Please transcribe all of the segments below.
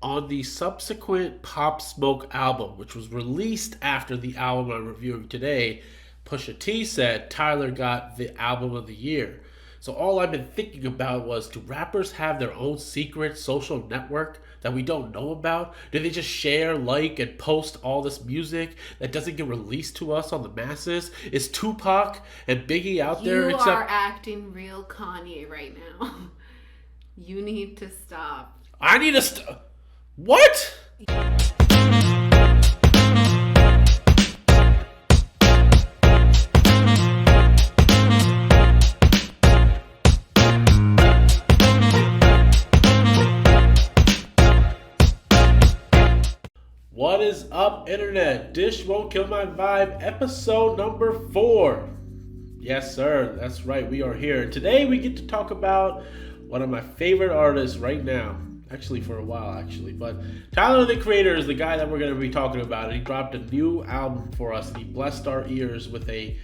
On the subsequent Pop Smoke album, which was released after the album I'm reviewing today, Pusha T said Tyler got the album of the year. So all I've been thinking about was, do rappers have their own secret social network that we don't know about? Do they just share, like, and post all this music that doesn't get released to us on the masses? Is Tupac and Biggie out there? You are Except acting real Kanye right now. You need to stop. I need to what? What is up, internet? Dish Won't Kill My Vibe, episode number 4. Yes, sir, that's right, we are here. Today we get to talk about one of my favorite artists right now. Actually, for a while, actually. But Tyler, the Creator, is the guy that we're going to be talking about. And he dropped a new album for us, and he blessed our ears with a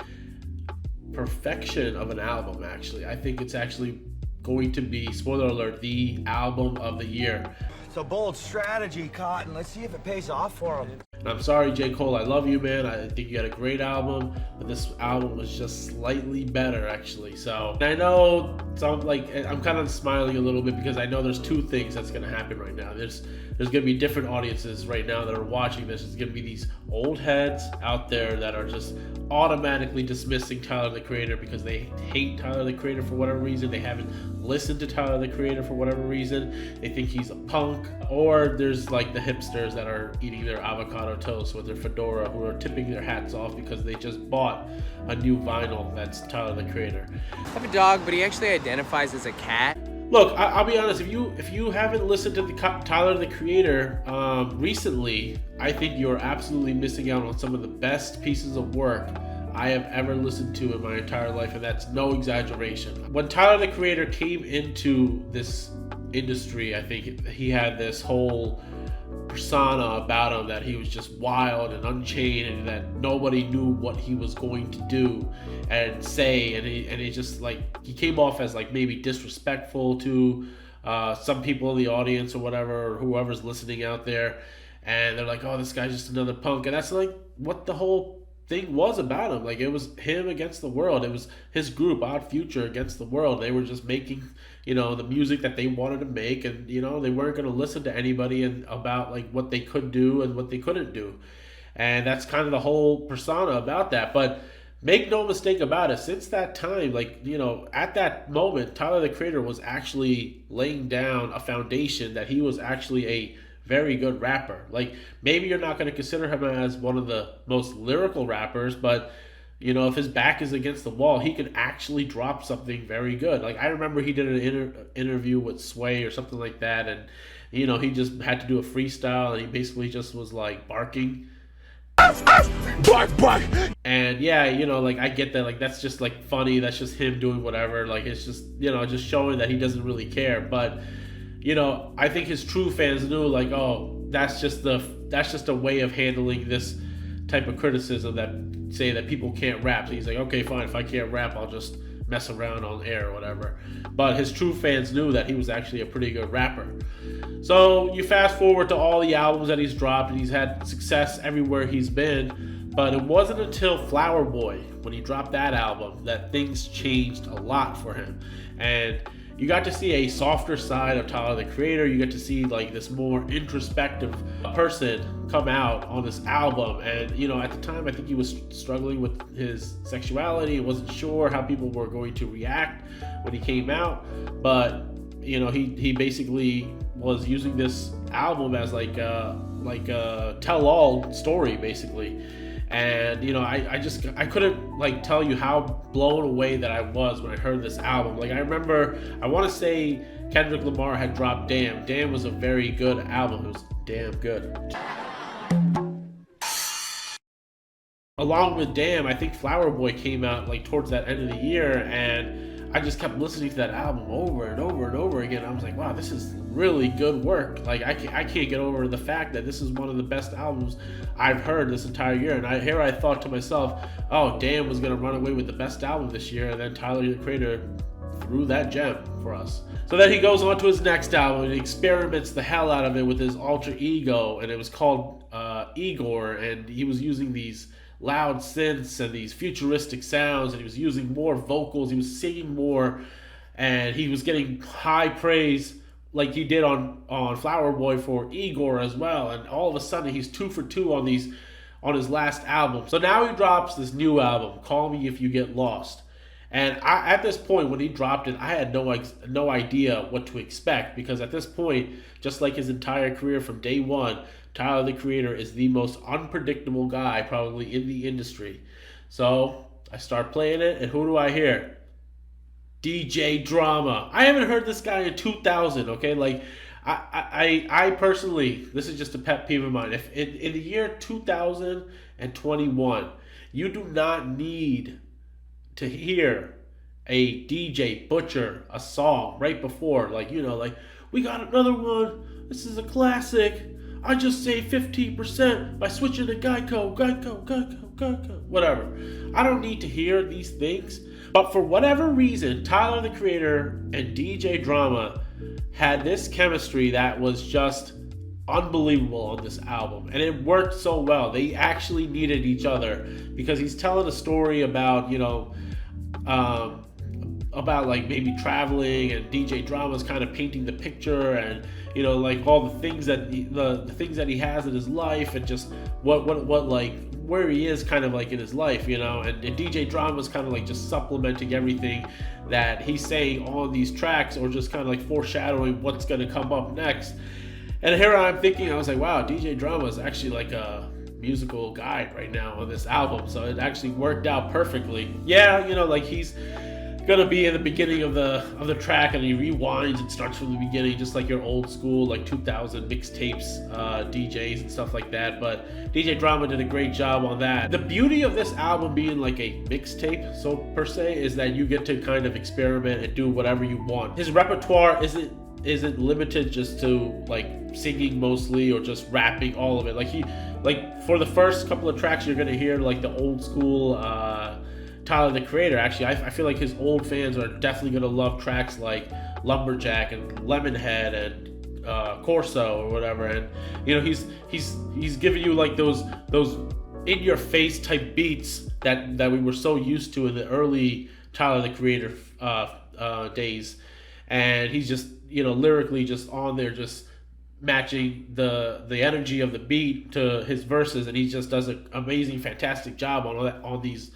perfection of an album, actually. I think it's actually going to be, spoiler alert, the album of the year. It's a bold strategy, Cotton. Let's see if it pays off for him. And I'm sorry, J. Cole, I love you, man. I think you got a great album, but this album was just slightly better, actually. So, and I know I'm kind of smiling a little bit because I know there's two things that's going to happen right now. There's going to be different audiences right now that are watching this. There's going to be these old heads out there that are just automatically dismissing Tyler, the Creator, because they hate Tyler, the Creator, for whatever reason. They haven't listened to Tyler, the Creator, for whatever reason. They think he's a punk. Or there's like the hipsters that are eating their avocado toast with their fedora, who are tipping their hats off because they just bought a new vinyl that's Tyler, the Creator. I have a dog, but he actually identifies as a cat. Look, I'll be honest. If you haven't listened to the Tyler, the Creator recently, I think you're absolutely missing out on some of the best pieces of work I have ever listened to in my entire life, and that's no exaggeration. When Tyler, the Creator, came into this industry, I think he had this whole persona about him that he was just wild and unchained, and that nobody knew what he was going to do and say, and he just like, he came off as like maybe disrespectful to some people in the audience or whatever, or whoever's listening out there, and they're like, oh, this guy's just another punk. And that's like what the whole thing was about him. Like, it was him against the world. It was his group, Odd Future, against the world. They were just making, the music that they wanted to make, and they weren't going to listen to anybody and about like what they could do and what they couldn't do. And that's kind of the whole persona about that. But make no mistake about it, since that time, at that moment, Tyler, the Creator, was actually laying down a foundation that he was actually a very good rapper. Like, maybe you're not going to consider him as one of the most lyrical rappers, but if his back is against the wall, he can actually drop something very good. Like, I remember he did an interview with Sway or something like that, and he just had to do a freestyle, and he basically just was like barking. Bark, bark. And yeah, I get that. Like, that's just like funny. That's just him doing whatever. Like, it's just just showing that he doesn't really care. But I think his true fans knew, like, oh, that's just a way of handling this type of criticism that say that people can't rap. So he's like, okay, fine, if I can't rap, I'll just mess around on air or whatever. But his true fans knew that he was actually a pretty good rapper. So you fast forward to all the albums that he's dropped, and he's had success everywhere he's been. But it wasn't until Flower Boy, when he dropped that album, that things changed a lot for him. And you got to see a softer side of Tyler, the Creator. You get to see like this more introspective person come out on this album. And at the time, I think he was struggling with his sexuality. He wasn't sure how people were going to react when he came out. But he basically was using this album as like a tell-all story, basically. And I couldn't like tell you how blown away that I was when I heard this album. Like, I remember, I want to say Kendrick Lamar had dropped Damn. Damn was a very good album. It was damn good. Along with Damn, I think Flower Boy came out like towards that end of the year, and I just kept listening to that album over and over and over again. I was like, wow, this is really good work. Like, I can't get over the fact that this is one of the best albums I've heard this entire year. And I thought to myself, oh, Damn was going to run away with the best album this year. And then Tyler, the Creator, through that gem for us. So then he goes on to his next album and he experiments the hell out of it with his alter ego, and it was called Igor, and he was using these loud synths and these futuristic sounds, and he was using more vocals, he was singing more, and he was getting high praise like he did on Flower Boy for Igor as well. And all of a sudden he's 2 for 2 on his last album. So now he drops this new album, Call Me If You Get Lost. And at this point, when he dropped it, I had no idea what to expect, because at this point, just like his entire career from day one, Tyler the Creator is the most unpredictable guy probably in the industry. So I start playing it, and who do I hear? DJ Drama. I haven't heard this guy in 2000. Okay, like I personally, this is just a pet peeve of mine. If in the year 2021, you do not need to hear a DJ butcher a song right before, like, you know, like, we got another one, this is a classic, I just saved 15% by switching to Geico, whatever. I don't need to hear these things, but for whatever reason, Tyler the Creator and DJ Drama had this chemistry that was just unbelievable on this album, and it worked so well. They actually needed each other, because he's telling a story about, you know, about like maybe traveling, and DJ Drama's kind of painting the picture, and, you know, like all the things that the things that he has in his life, and just what like where he is kind of like in his life, you know, and DJ Drama's kind of like just supplementing everything that he's saying on these tracks, or just kind of like foreshadowing what's going to come up next. And here I'm thinking, I was like, wow, DJ Drama is actually like a musical guide right now on this album, so it actually worked out perfectly. Yeah, you know, like he's gonna be in the beginning of the track, and he rewinds and starts from the beginning, just like your old school like 2000 mixtapes DJs and stuff like that. But DJ Drama did a great job on that. The beauty of this album being like a mixtape, so per se, is that you get to kind of experiment and do whatever you want. His repertoire isn't limited just to like singing mostly, or just rapping all of it. Like for the first couple of tracks, you're gonna hear like the old school Tyler the Creator. Actually, I feel like his old fans are definitely gonna love tracks like Lumberjack and Lemonhead and Corso or whatever. And, you know, he's giving you like those in your face type beats that we were so used to in the early Tyler the Creator days. And he's just, you know, lyrically just on there, just matching the energy of the beat to his verses, and he just does an amazing, fantastic job on these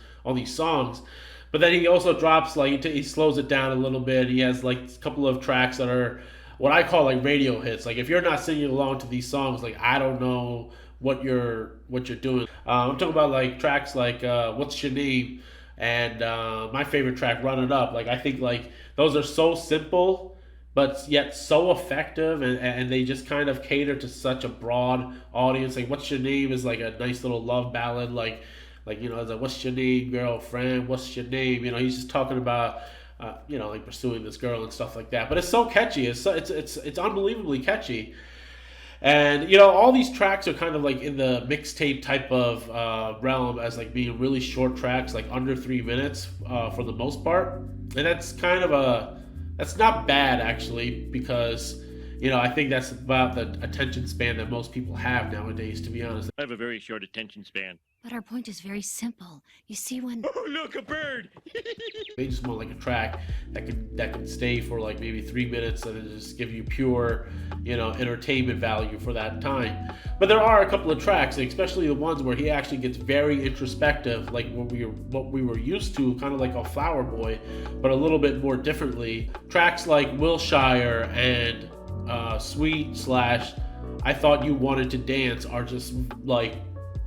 songs. But then he also drops, like, he slows it down a little bit. He has like a couple of tracks that are what I call like radio hits. Like, if you're not singing along to these songs, like, I don't know what you're doing. I'm talking about like tracks like What's Your Name, and my favorite track, Run It Up. Like, I think like those are so simple but yet so effective, and they just kind of cater to such a broad audience. Like, What's Your Name is like a nice little love ballad, like, you know, it's like, what's your name, girlfriend, what's your name, you know, he's just talking about you know, like pursuing this girl and stuff like that. But it's so catchy, it's unbelievably catchy. And, you know, all these tracks are kind of like in the mixtape type of realm, as like being really short tracks, like under 3 minutes for the most part. And that's kind of that's not bad, actually, because, you know, I think that's about the attention span that most people have nowadays, to be honest. I have a very short attention span. But our point is very simple. You see, when... Oh, look, a bird! They just want like a track that can stay for like maybe 3 minutes and just give you pure, you know, entertainment value for that time. But there are a couple of tracks, especially the ones where he actually gets very introspective, like what we were used to, kind of like on Flower Boy, but a little bit more differently. Tracks like Wilshire and Sweet / I Thought You Wanted to Dance are just like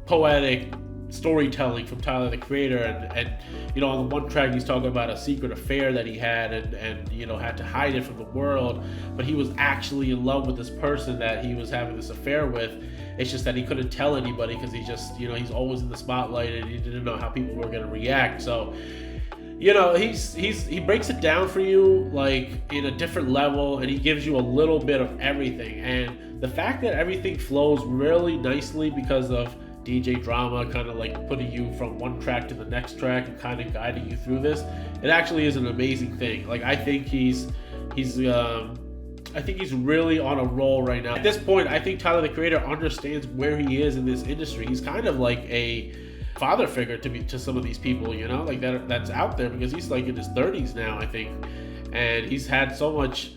poetic storytelling from Tyler the Creator, and you know, on the one track he's talking about a secret affair that he had, and you know, had to hide it from the world, but he was actually in love with this person that he was having this affair with. It's just that he couldn't tell anybody, because he just, you know, he's always in the spotlight, and he didn't know how people were going to react. So, you know, he breaks it down for you like in a different level, and he gives you a little bit of everything. And the fact that everything flows really nicely because of DJ Drama kind of like putting you from one track to the next track and kind of guiding you through this. It actually is an amazing thing. Like I think he's really on a roll right now. At this point, I think Tyler the Creator understands where he is in this industry. He's kind of like a father figure to some of these people, you know, like that's out there, because he's like in his 30s now, I think, and he's had so much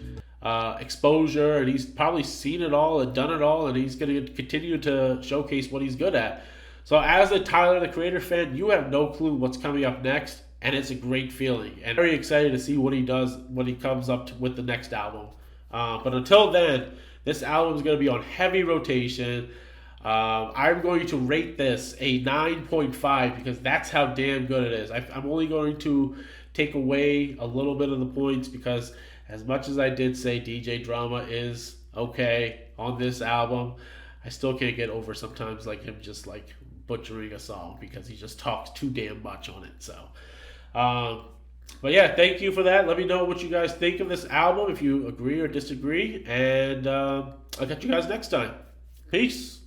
exposure, and he's probably seen it all and done it all, and he's going to continue to showcase what he's good at. So as a Tyler the Creator fan, you have no clue what's coming up next, and it's a great feeling, and very excited to see what he does when he comes up with the next album. But until then, this album is going to be on heavy rotation. I'm going to rate this a 9.5 because that's how damn good it is. I'm only going to take away a little bit of the points because as much as I did say DJ Drama is okay on this album, I still can't get over sometimes like him just like butchering a song because he just talks too damn much on it. So, but yeah, thank you for that. Let me know what you guys think of this album, if you agree or disagree, and I'll catch you guys next time. Peace.